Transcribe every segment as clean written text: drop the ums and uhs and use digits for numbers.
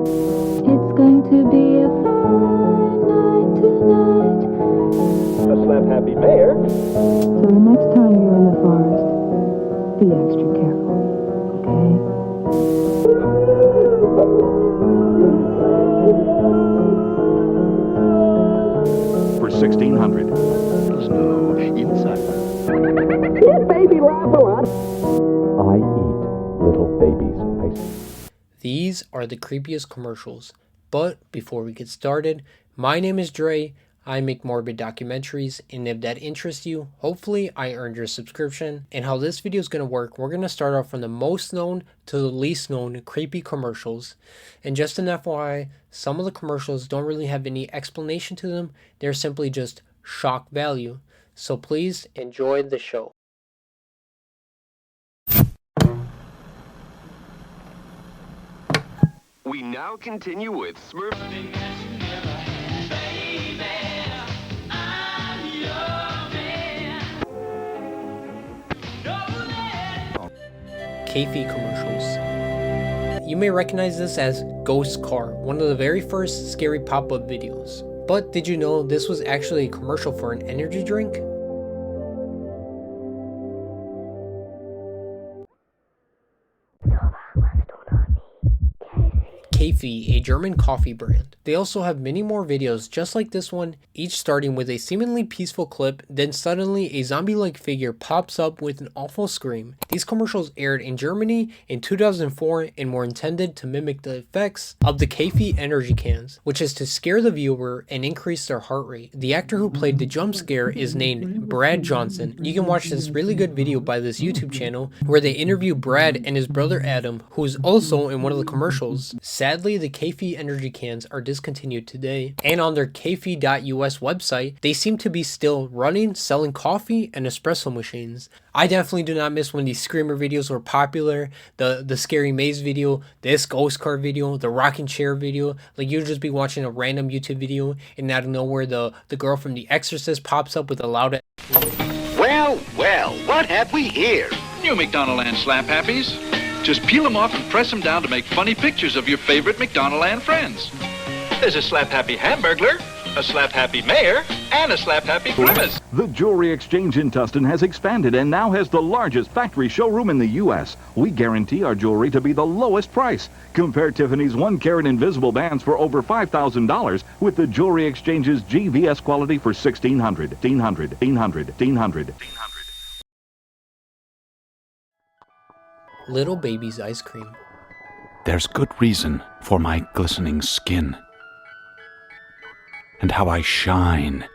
It's going to be a fine night tonight. A slap happy bear. So the next time you're in the forest, be extra careful, okay? For 1600. No, inside. This baby laugh a lot. I eat little babies' ice. These are the creepiest commercials. But before we get started, my name is Dre. I make morbid documentaries, and if that interests you, hopefully I earned your subscription. And how this video is going to work, we're going to start off from the most known to the least known creepy commercials. And just an FYI, some of the commercials don't really have any explanation to them. They're simply just shock value. So please enjoy the show. We now continue with Smurf. KFC Commercials. You may recognize this as Ghost Car, one of the very first scary pop-up videos. But did you know this was actually a commercial for an energy drink? KFC, a German coffee brand. They also have many more videos just like this one, each starting with a seemingly peaceful clip, then suddenly a zombie-like figure pops up with an awful scream. These commercials aired in Germany in 2004 and were intended to mimic the effects of the KFC energy cans, which is to scare the viewer and increase their heart rate. The actor who played the jump scare is named Brad Johnson. You can watch this really good video by this YouTube channel where they interview Brad and his brother Adam, who is also in one of the commercials. Sadly, the KFC energy cans are discontinued today, and on their kfc.us website, they seem to be still running, selling coffee and espresso machines. I definitely do not miss when these screamer videos were popular, the scary maze video, this ghost car video, the rocking chair video. Like, you'd just be watching a random YouTube video and out of nowhere the girl from The Exorcist pops up with a loud Well, what have we here? New McDonaldland Slap Happies. Just peel them off and press them down to make funny pictures of your favorite McDonaldland friends. There's a Slap Happy Hamburglar, a Slap Happy Mayor, and a Slap Happy Grimace. The Jewelry Exchange in Tustin has expanded and now has the largest factory showroom in the U.S. We guarantee our jewelry to be the lowest price. Compare Tiffany's 1-carat invisible bands for over $5,000 with the Jewelry Exchange's GVS quality for $1,600. Little Baby's ice cream. There's good reason for my glistening skin and how I shine.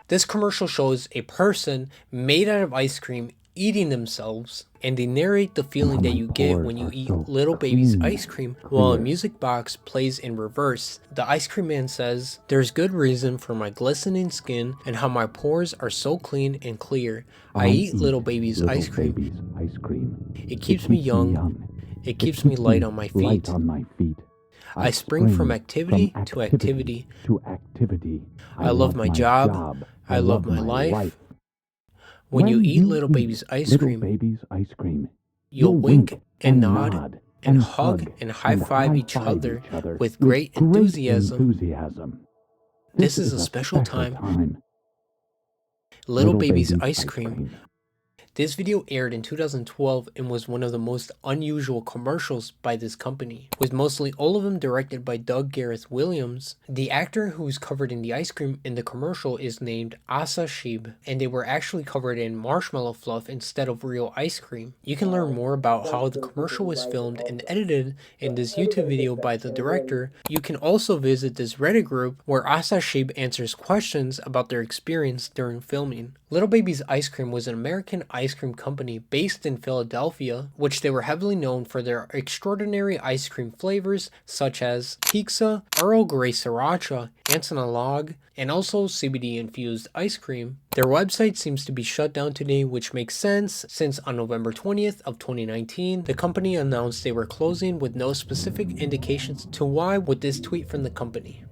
This commercial shows a person made out of ice cream eating themselves, and they narrate the feeling that you get when you eat Little Baby's ice cream while a music box plays in reverse. The ice cream man says, "There's good reason for my glistening skin and how my pores are so clean and clear. I eat Little Baby's ice cream. It keeps me young. It keeps me light on my feet. I spring from activity to activity. I love my job. I love my life. When you eat Little Baby's ice cream, you'll wink and nod and hug and high-five each other with great enthusiasm. This is a special time. Little Baby's ice cream." This video aired in 2012 and was one of the most unusual commercials by this company, with mostly all of them directed by Doug Gareth Williams. The actor who is covered in the ice cream in the commercial is named Asa Sheeb, and they were actually covered in marshmallow fluff instead of real ice cream. You can learn more about how the commercial was filmed and edited in this YouTube video by the director. You can also visit this Reddit group where Asa Sheeb answers questions about their experience during filming. Little Baby's Ice Cream was an American ice cream company based in Philadelphia, which they were heavily known for their extraordinary ice cream flavors such as pizza, Earl Grey Sriracha, Antina Log, and also CBD infused ice cream. Their website seems to be shut down today, which makes sense since on November 20th of 2019, the company announced they were closing with no specific indications to why with this tweet from the company.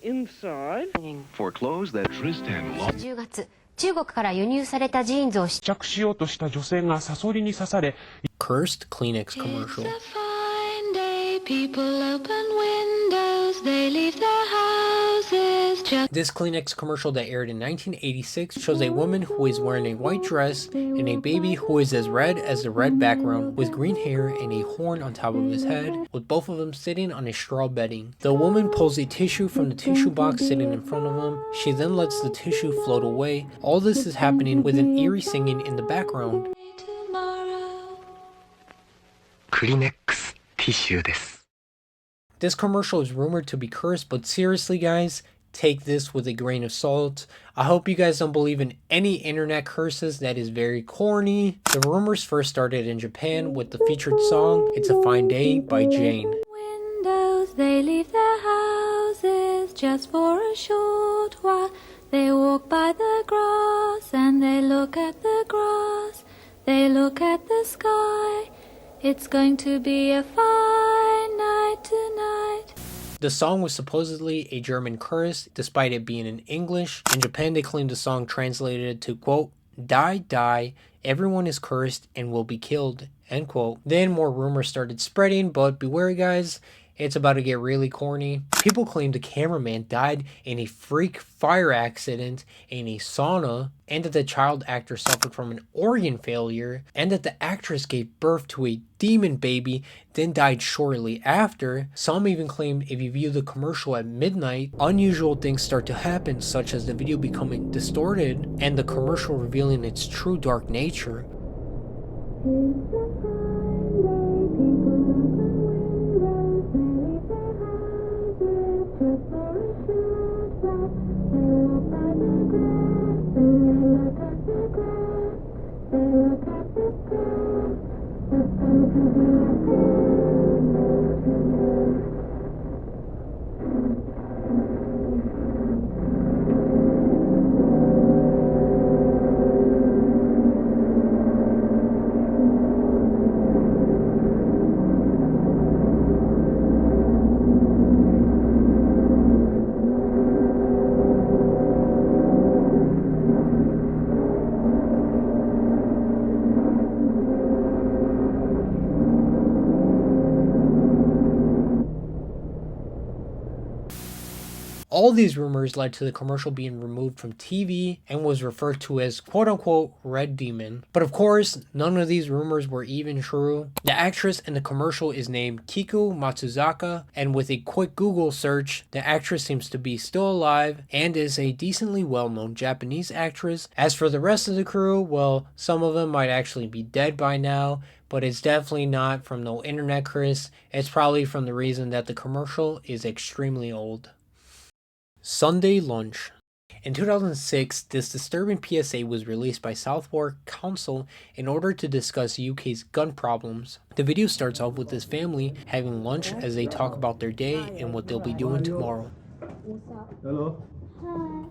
Inside. For clothes that Tristan lost. 10月、中国から輸入されたジーンズを試着しようとした女性がサソリに刺され、Currently, cursed Kleenex commercial. It's a fine day, people open windows, they leave their houses just... This Kleenex commercial that aired in 1986 shows a woman who is wearing a white dress and a baby who is as red as the red background with green hair and a horn on top of his head, with both of them sitting on a straw bedding. The woman pulls a tissue from the tissue box sitting in front of him. She then lets the tissue float away. All this is happening with an eerie singing in the background. Kleenex tissue desu. This commercial is rumored to be cursed, but seriously guys, take this with a grain of salt. I hope you guys don't believe in any internet curses. That is very corny. The rumors first started in Japan with the featured song It's a Fine Day by Jane. Windows, they leave their houses just for a short while. They walk by the grass and they look at the grass. They look at the sky. It's going to be a fine night tonight. The song was supposedly a German curse, despite it being in English. In Japan, they claimed the song translated to, quote, die, die, everyone is cursed and will be killed, end quote. Then more rumors started spreading, but beware guys, it's about to get really corny. People claim the cameraman died in a freak fire accident in a sauna, and that the child actor suffered from an organ failure, and that the actress gave birth to a demon baby, then died shortly after. Some even claim if you view the commercial at midnight, unusual things start to happen, such as the video becoming distorted, and the commercial revealing its true dark nature. All these rumors led to the commercial being removed from TV and was referred to as quote-unquote Red Demon. But of course, none of these rumors were even true. The actress in the commercial is named Kiku Matsuzaka, and with a quick Google search, the actress seems to be still alive and is a decently well-known Japanese actress. As for the rest of the crew, well, some of them might actually be dead by now, but it's definitely not from no internet curse. It's probably from the reason that the commercial is extremely old. Sunday Lunch. In 2006, this disturbing PSA was released by Southwark Council in order to discuss UK's gun problems. The video starts off with this family having lunch as they talk about their day and what they'll be doing tomorrow. Hello.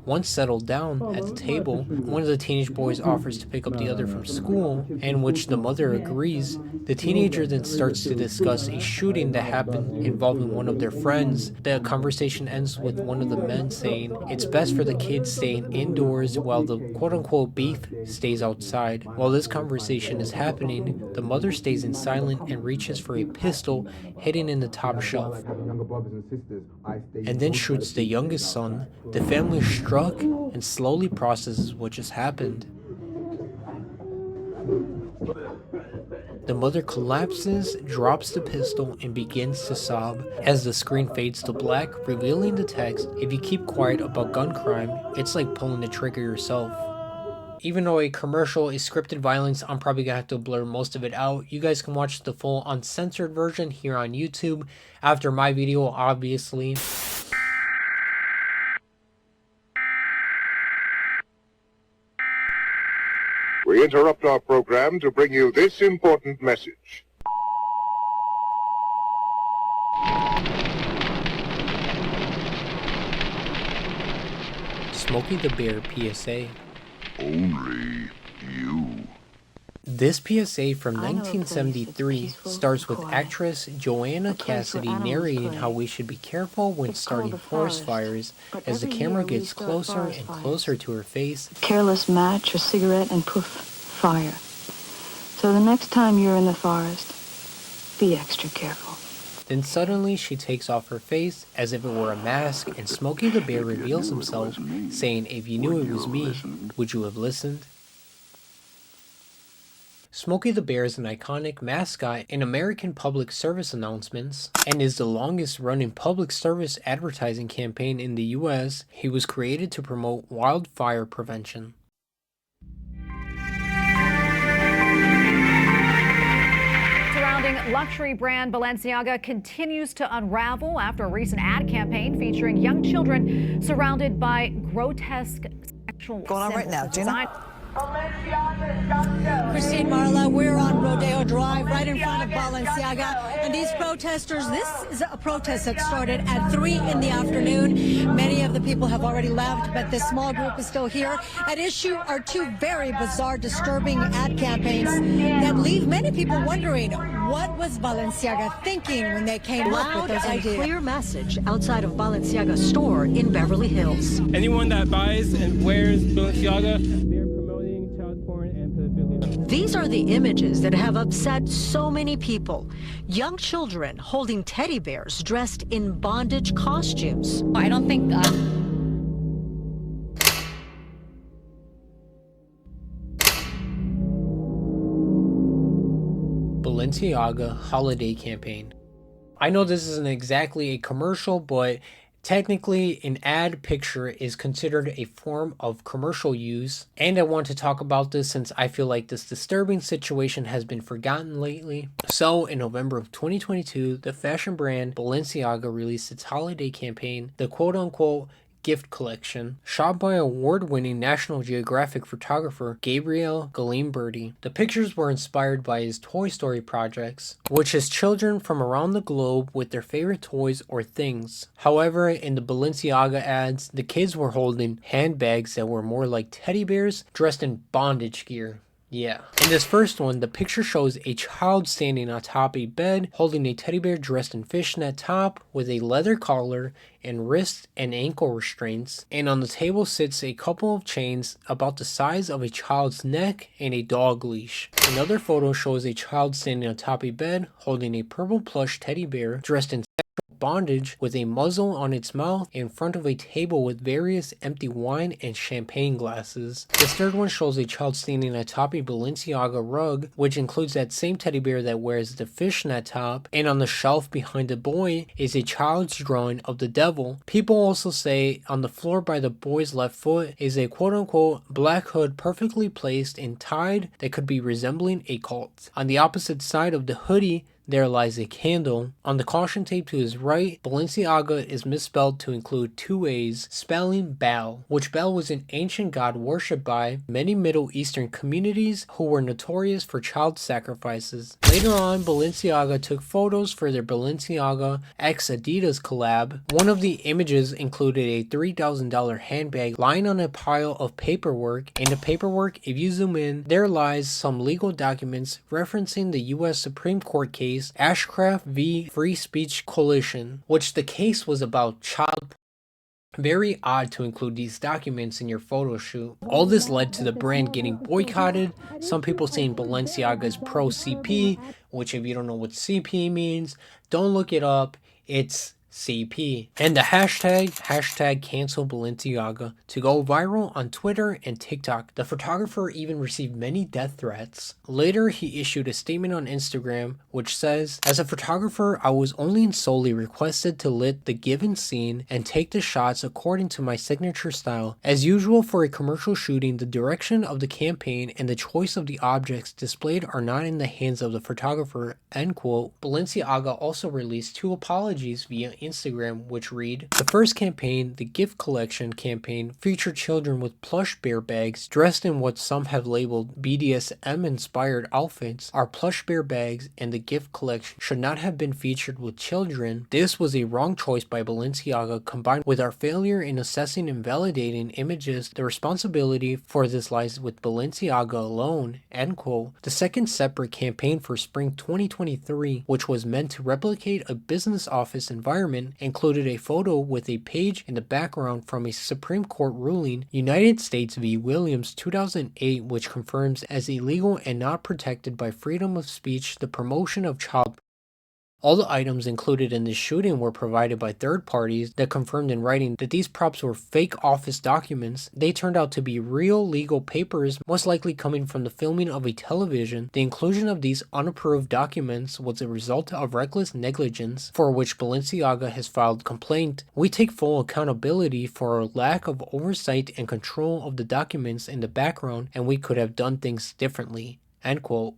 Once settled down at the table, one of the teenage boys offers to pick up the other from school, in which the mother agrees. The teenager then starts to discuss a shooting that happened involving one of their friends. The conversation ends with one of the men saying it's best for the kids staying indoors while the quote-unquote beef stays outside. While this conversation is happening, the mother stays in silence and reaches for a pistol hidden in the top shelf, and then shoots the youngest son. The family is struck and slowly processes what just happened. The mother collapses, drops the pistol, and begins to sob as the screen fades to black, revealing the text, "If you keep quiet about gun crime, it's like pulling the trigger yourself." Even though a commercial is scripted violence, I'm probably gonna have to blur most of it out. You guys can watch the full uncensored version here on YouTube after my video, obviously. We interrupt our program to bring you this important message. Smokey the Bear PSA. Only you. This PSA from 1973 starts with actress Joanna Cassidy narrating how we should be careful when starting forest fires as the camera gets closer and closer to her face. Careless match or cigarette and poof, fire. So the next time you're in the forest, be extra careful. Then suddenly she takes off her face as if it were a mask, and Smokey the Bear reveals himself, saying, "If you knew it was me, would you have listened?" Smokey the Bear is an iconic mascot in American public service announcements and is the longest running public service advertising campaign in the US. He was created to promote wildfire prevention. Surrounding luxury brand Balenciaga continues to unravel after a recent ad campaign featuring young children surrounded by grotesque sexual going on right now, Gina? Christine Marla, we're on Rodeo Drive, right in front of Balenciaga. And these protesters, this is a protest that started at 3 in the afternoon. Many of the people have already left, but this small group is still here. At issue are two very bizarre, disturbing ad campaigns that leave many people wondering, what was Balenciaga thinking when they came up with those ideas? A clear message outside of Balenciaga's store in Beverly Hills. Anyone that buys and wears Balenciaga, these are the images that have upset so many people. Young children holding teddy bears dressed in bondage costumes. I don't think Balenciaga holiday campaign. I know this isn't exactly a commercial, but technically, an ad picture is considered a form of commercial use, and I want to talk about this since I feel like this disturbing situation has been forgotten lately. So, in November of 2022, the fashion brand Balenciaga released its holiday campaign, the quote-unquote gift collection, shot by award-winning National Geographic photographer Gabriel Galimberti. The pictures were inspired by his Toy Story projects, which is children from around the globe with their favorite toys or things. However, in the Balenciaga ads, the kids were holding handbags that were more like teddy bears dressed in bondage gear. Yeah. In this first one, the picture shows a child standing on top of a bed holding a teddy bear dressed in fishnet top with a leather collar and wrist and ankle restraints, and on the table sits a couple of chains about the size of a child's neck and a dog leash. Another photo shows a child standing on top of a bed holding a purple plush teddy bear dressed in bondage with a muzzle on its mouth in front of a table with various empty wine and champagne glasses. This third one shows a child standing atop a Balenciaga rug, which includes that same teddy bear that wears the fishnet top, and on the shelf behind the boy is a child's drawing of the devil. People also say on the floor by the boy's left foot is a quote-unquote black hood perfectly placed and tied that could be resembling a cult. On the opposite side of the hoodie, there lies a candle. On the caution tape to his right, Balenciaga is misspelled to include two A's, spelling Baal, which Baal was an ancient god worshipped by many Middle Eastern communities who were notorious for child sacrifices. Later on, Balenciaga took photos for their Balenciaga x Adidas collab. One of the images included a $3,000 handbag lying on a pile of paperwork. In the paperwork, if you zoom in, there lies some legal documents referencing the US Supreme Court case Ashcraft v. Free Speech Coalition, which the case was about child. Very odd to include these documents in your photo shoot. All this led to the brand getting boycotted. Some people saying Balenciaga is pro CP, which if you don't know what CP means, don't look it up. It's CP. And the hashtag cancel Balenciaga to go viral on Twitter and TikTok. The photographer even received many death threats. Later, he issued a statement on Instagram which says, "As a photographer, I was only and solely requested to lit the given scene and take the shots according to my signature style. As usual for a commercial shooting, the direction of the campaign and the choice of the objects displayed are not in the hands of the photographer." End quote. Balenciaga also released two apologies via Instagram, which read, "The first campaign, the gift collection campaign, featured children with plush bear bags dressed in what some have labeled BDSM-inspired outfits. Our plush bear bags and the gift collection should not have been featured with children. This was a wrong choice by Balenciaga combined with our failure in assessing and validating images. The responsibility for this lies with Balenciaga alone." End quote. The second separate campaign for spring 2023, which was meant to replicate a business office environment, government included a photo with a page in the background from a Supreme Court ruling, United States v. Williams 2008, which confirms as illegal and not protected by freedom of speech the promotion of child. All the items included in this shooting were provided by third parties that confirmed in writing that these props were fake office documents. They turned out to be real legal papers, most likely coming from the filming of a television. The inclusion of these unapproved documents was a result of reckless negligence, for which Balenciaga has filed complaint. We take full accountability for our lack of oversight and control of the documents in the background, and we could have done things differently. End quote.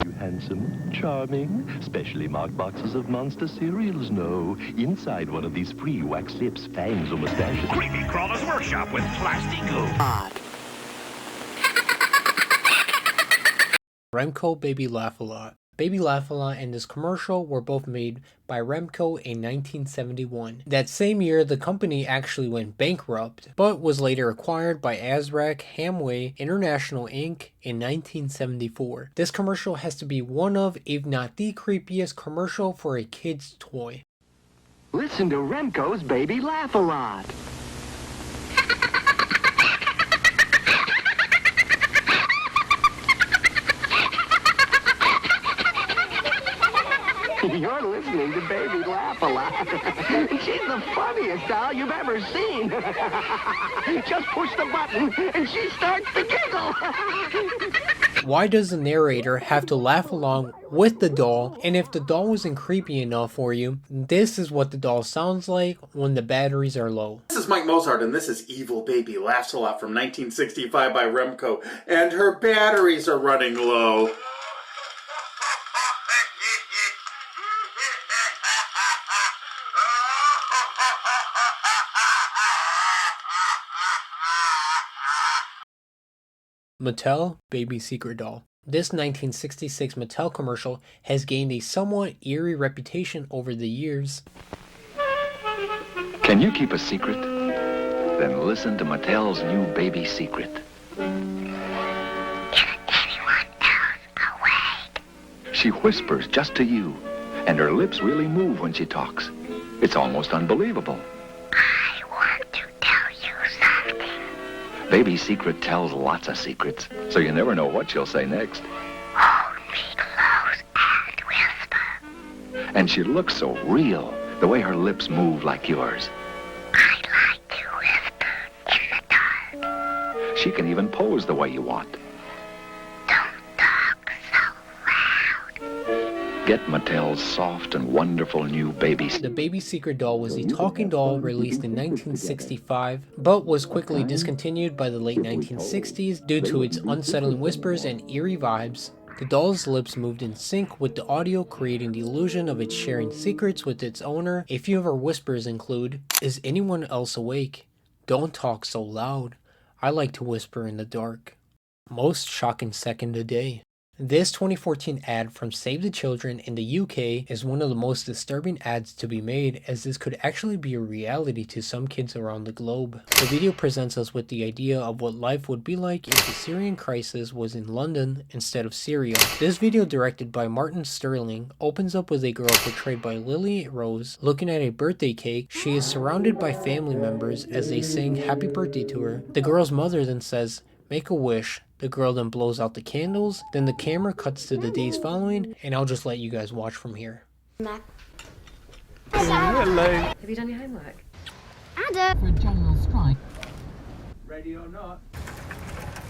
You handsome, charming, specially marked boxes of Monster cereals. No, inside one of these free wax lips, fangs, or mustaches. Creepy Crawler's Workshop with plastic goo. Remco Baby Laugh-A-Lot. Baby Laugh-A-Lot and this commercial were both made by Remco in 1971. That same year, the company actually went bankrupt, but was later acquired by Azrak Hamway International Inc. in 1974. This commercial has to be one of, if not the creepiest commercial for a kid's toy. Listen to Remco's Baby Laugh-A-Lot. You're listening to Baby Laugh-A-Lot. She's the funniest doll you've ever seen. Just push the button and she starts to giggle. Why does the narrator have to laugh along with the doll? And if the doll isn't creepy enough for you, this is what the doll sounds like when the batteries are low. This is Mike Mozart, and this is Evil Baby Laughs-A-Lot from 1965 by Remco, and her batteries are running low. Mattel Baby Secret Doll. This 1966 Mattel commercial has gained a somewhat eerie reputation over the years. Can you keep a secret? Then listen to Mattel's new Baby Secret. She whispers just to you, and her lips really move when she talks. It's almost unbelievable. I want to tell you something. Baby Secret tells lots of secrets, so you never know what she'll say next. Hold me close and whisper. And she looks so real, the way her lips move like yours. I like to whisper in the dark. She can even pose the way you want. Get Mattel's soft and wonderful new Baby Secret. The Baby Secret doll was a talking doll released in 1965, but was quickly discontinued by the late 1960s due to its unsettling whispers and eerie vibes. The doll's lips moved in sync with the audio, creating the illusion of it sharing secrets with its owner. A few of her whispers include, "Is anyone else awake? Don't talk so loud. I like to whisper in the dark." Most shocking second a day. This 2014 ad from Save the Children in the UK is one of the most disturbing ads to be made, as this could actually be a reality to some kids around the globe. The video presents us with the idea of what life would be like if the Syrian crisis was in London instead of Syria. This video, directed by Martin Sterling, opens up with a girl portrayed by Lily Rose looking at a birthday cake. She is surrounded by family members as they sing happy birthday to her. The girl's mother then says, "Make a wish." The girl then blows out the candles, then the camera cuts to the days following, and I'll just let you guys watch from here. Hello. Have you done your homework? Ada. For a general strike. Ready or not?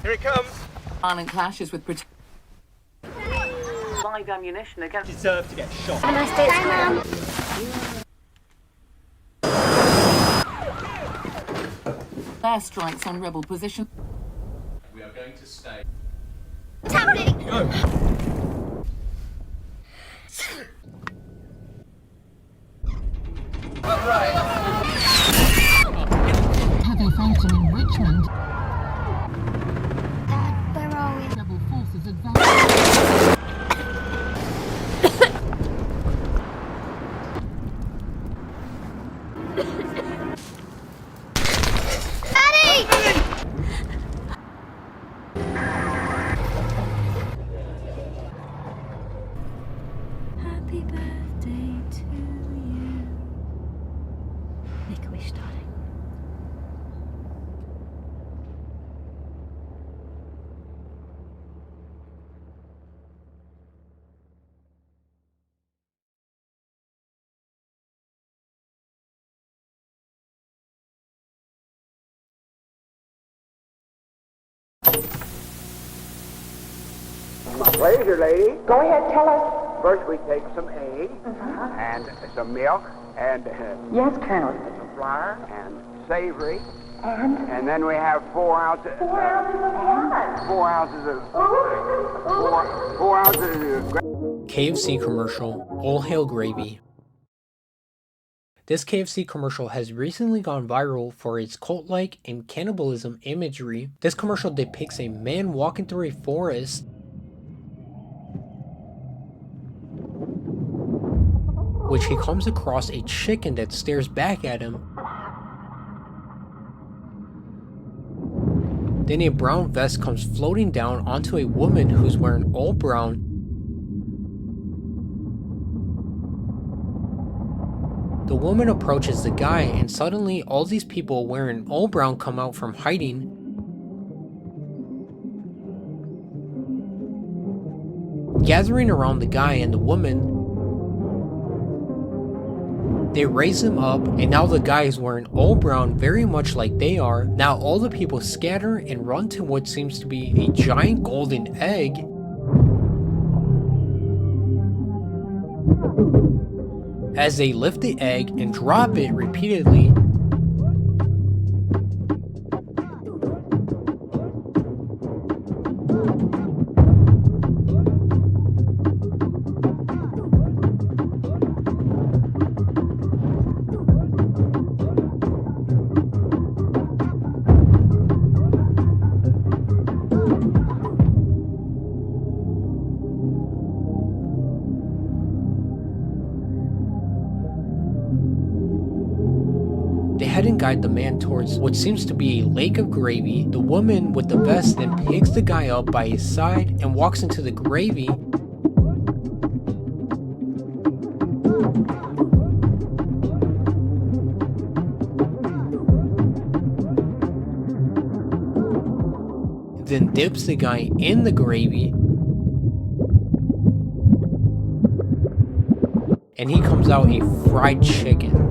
Here it comes. Violent clashes with live ammunition against. Deserve to get shot. Have a nice day at school. Airstrikes on rebel position. We are going to stay. What's happening? Go. Have they found some enrichment? Where are we? Rebel forces advance. Pleasure, lady. Go ahead, tell us. First, we take some eggs and some milk and Yes, Colonel. some flour and savory. And then we have 4 ounces. 4 ounces of what? 4 ounces of 4 ounces of KFC commercial, all hail gravy. This KFC commercial has recently gone viral for its cult-like and cannibalism imagery. This commercial depicts a man walking through a forest which he comes across a chicken that stares back at him. Then a brown vest comes floating down onto a woman who's wearing all brown. The woman approaches the guy and suddenly all these people wearing all brown come out from hiding. Gathering around the guy and the woman, they raise him up, and now the guy is wearing all brown very much like they are. Now all the people scatter and run to what seems to be a giant golden egg. As they lift the egg and drop it repeatedly, they head and guide the man towards what seems to be a lake of gravy. The woman with the vest then picks the guy up by his side and walks into the gravy. Then dips the guy in the gravy. And he comes out a fried chicken.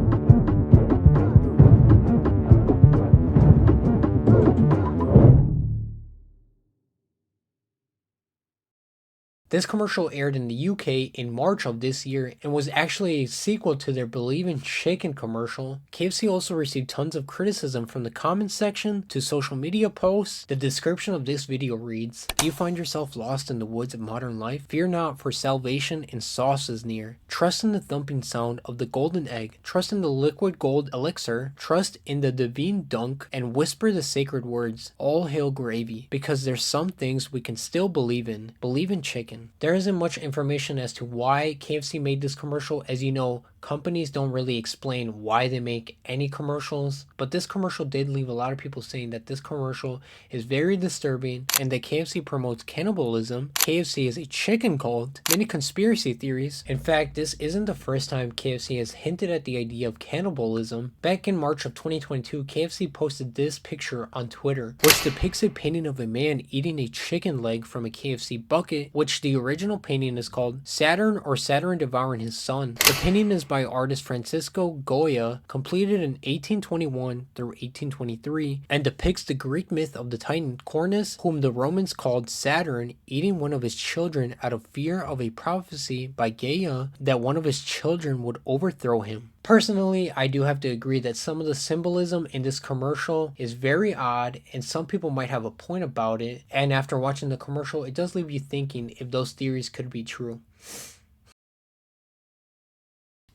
This commercial aired in the UK in March of this year and was actually a sequel to their Believe in Chicken commercial. KFC also received tons of criticism from the comments section to social media posts. The description of this video reads, "Do you find yourself lost in the woods of modern life? Fear not, for salvation and sauce is near. Trust in the thumping sound of the golden egg. Trust in the liquid gold elixir. Trust in the divine dunk and whisper the sacred words, all hail gravy, because there's some things we can still believe in. Believe in chicken." There isn't much information as to why KFC made this commercial. As you know, companies don't really explain why they make any commercials, but this commercial did leave a lot of people saying that this commercial is very disturbing and that KFC promotes cannibalism. KFC is a chicken cult, many conspiracy theories. In fact, this isn't the first time KFC has hinted at the idea of cannibalism. Back in March of 2022, KFC posted this picture on Twitter, which depicts a painting of a man eating a chicken leg from a KFC bucket, which the original painting is called Saturn or Saturn Devouring His Son. The painting is by artist Francisco Goya, completed in 1821 through 1823, and depicts the Greek myth of the Titan Cronus, whom the Romans called Saturn, eating one of his children out of fear of a prophecy by Gaia that one of his children would overthrow him. Personally, I do have to agree that some of the symbolism in this commercial is very odd, and some people might have a point about it, and after watching the commercial, it does leave you thinking if those theories could be true.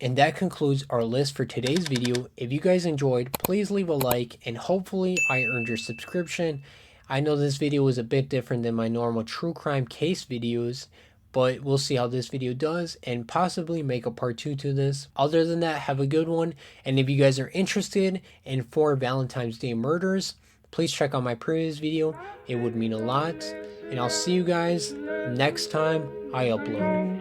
And that concludes our list for today's video. If you guys enjoyed, please leave a like, and hopefully I earned your subscription. I know this video was a bit different than my normal true crime case videos, but we'll see how this video does and possibly make a part 2 to this. Other than that, have a good one. And if you guys are interested in 4 Valentine's Day murders, please check out my previous video. It would mean a lot. And I'll see you guys next time I upload.